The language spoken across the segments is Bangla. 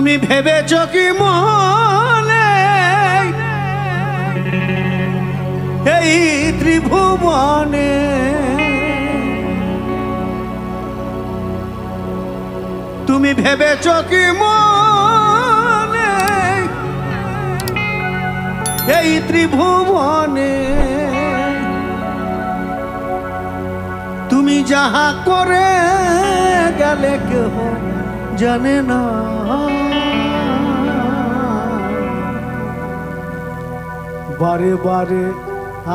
তুমি ভেবেছ কি মনে এই ত্রিভুবনে তুমি ভেবেছ কি মনে এই ত্রিভুবনে তুমি যাহা করে গেলে কেহ জানে না বারে বারে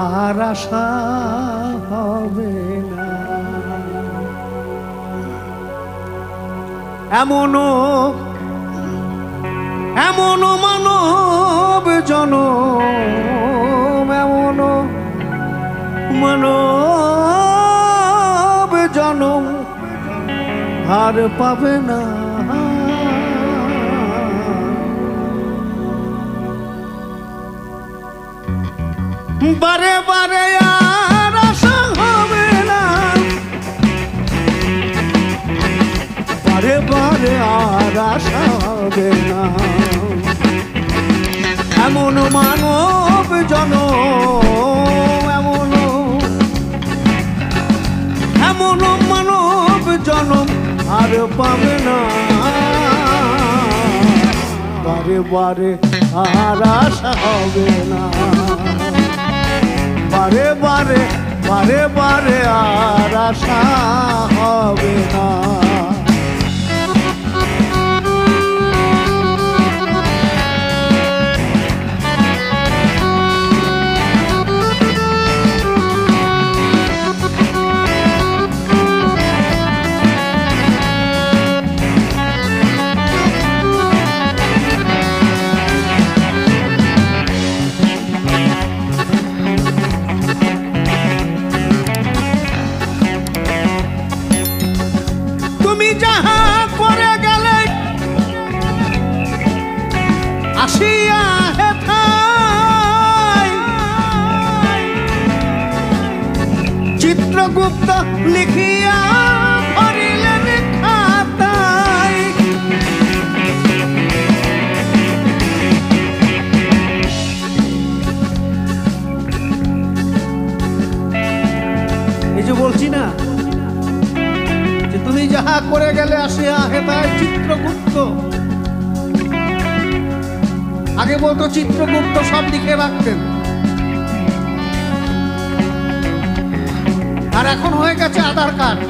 আর আশা হবে না এমনও মানব জনম এমনও মানব জনম আর পাবে না বারে বারে আর আশা হবে না বারে বারে আর আশা হবে না এমন মানব জনম এমন মানব জনম আর পাবে না বারে বারে আর আশা হবে না বারে বারে আর আশা হবে না চিত্রগুপ্ত লিখিয়া ভরিলেন খাতায় এই যে বলছি না যে তুমি যাহা করে গেলে আসিয়া হেতায় চিত্রগুপ্ত আগে বলতো চিত্রগুপ্ত সব লিখে রাখতেন আর এখন হয়ে গেছে আধার কার্ড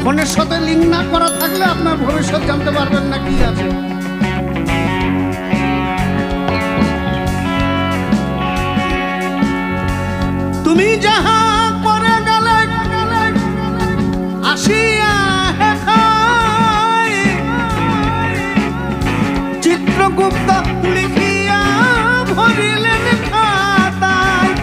ফোনের সাথে লিঙ্ক না করা থাকলে আপনার ভবিষ্যৎ জানতে পারবেন না কি আছে তুমি যাহা করে গেলে আসিয়া হেথায় চিত্রগুপ্ত লিখিয়া ভরিলেন খাতায়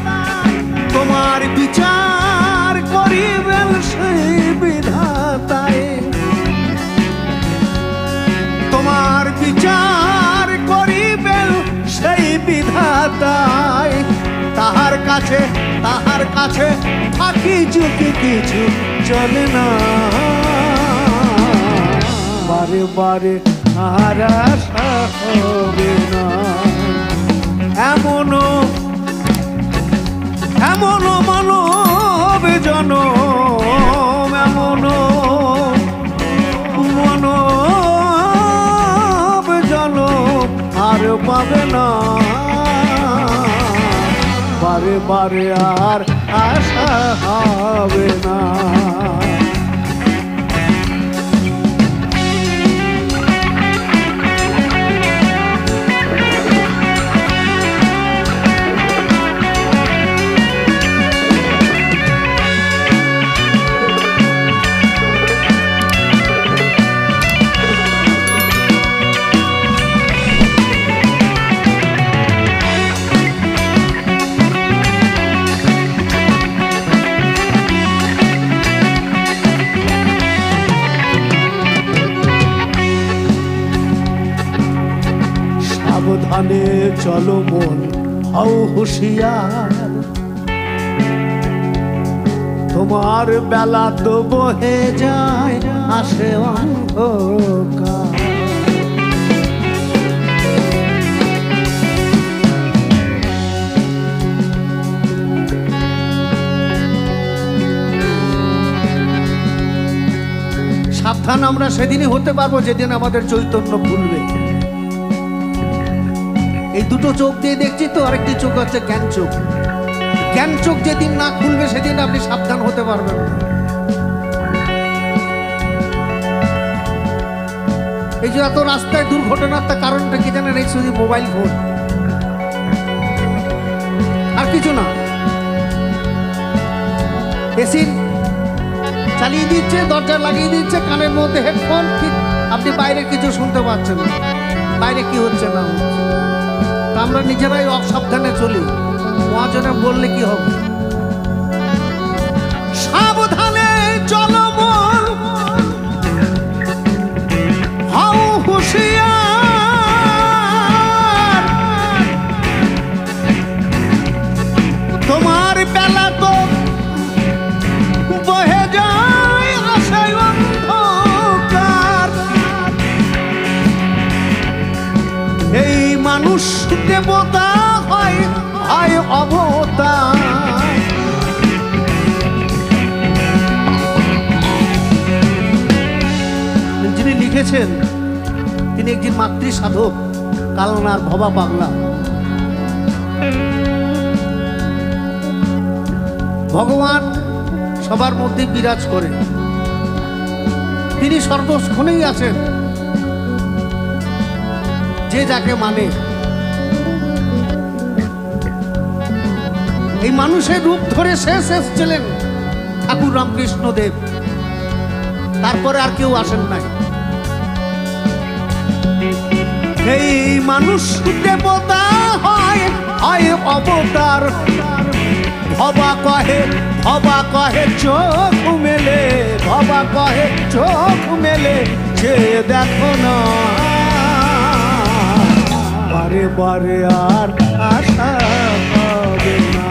তোমার বিচার করিবেন সেই বিধাতায় তোমার বিচার করিবেন সেই বিধাতায় তাহার কাছে ফাঁকি চুকি কিছু চলে না বারে বারে আর আশা হবে না এমনও মানব জনম এমনও মানব জনম আর পাবে না বারে বারে আর আশা হবে না সাবধানে চলো মন হও হুঁশিয়ার তোমার বেলা তো বহে যায় আসে অন্ধকার সাবধান আমরা সেদিনই হতে পারবো যেদিন আমাদের চৈতন্য খুলবে। এই দুটো চোখ দিয়ে দেখছি তো, আরেকটি চোখ হচ্ছে জ্ঞান চোখ। জ্ঞান চোখ যেদিন না খুলবে সেদিন আপনি সাবধান হতে পারবেন না। এই যে এত রাস্তায় দুর্ঘটনার তার কারণটা কি জানেন? এই শুধু মোবাইল ফোন, আর কিছু না। এসি চালিয়ে দিচ্ছে, দরজা লাগিয়ে দিচ্ছে, কানের মধ্যে হেডফোন, ঠিক আপনি বাইরে কিছু শুনতে পাচ্ছেন না, বাইরে কি হচ্ছে না হচ্ছে। আমরা নিজেরাই অসাবধানে চলি, মহাজনে বললে কি হবে? সাবধানে চলো মন, হও হুঁশিয়ার, তোমার বেলা তো বহে যায় আশায় অন্ধকার। এই মানুষ দেবতা হয় হয় অবতার। যিনি লিখেছেন তিনি একজন মাতৃ সাধক, কালনার ভবা পাগলা। ভগবান সবার মধ্যে বিরাজ করে, তিনি সর্বক্ষণেই আছেন যে যাকে মানে। এই মানুষের রূপ ধরে শেষ এসেছিলেন ঠাকুর রামকৃষ্ণ দেব, তারপরে আর কেউ আসেন নাই। এই মানুষ দেবতা হয় হয় অবতার। ভবা কহে চোখ মেলে, ভবা কহে চোখ মেলে, যে দেখো না বারে বারে আর আশা পাবে না।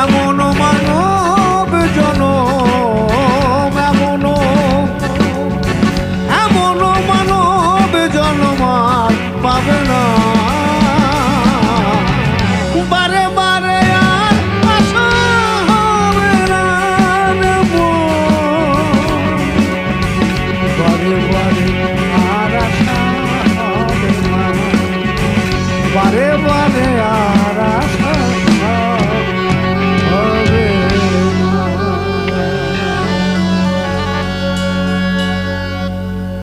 এমন মানব জনম, এমন মানব জনম আর পাবে না। বারে বারে আর আশা হবে না, বারে বারে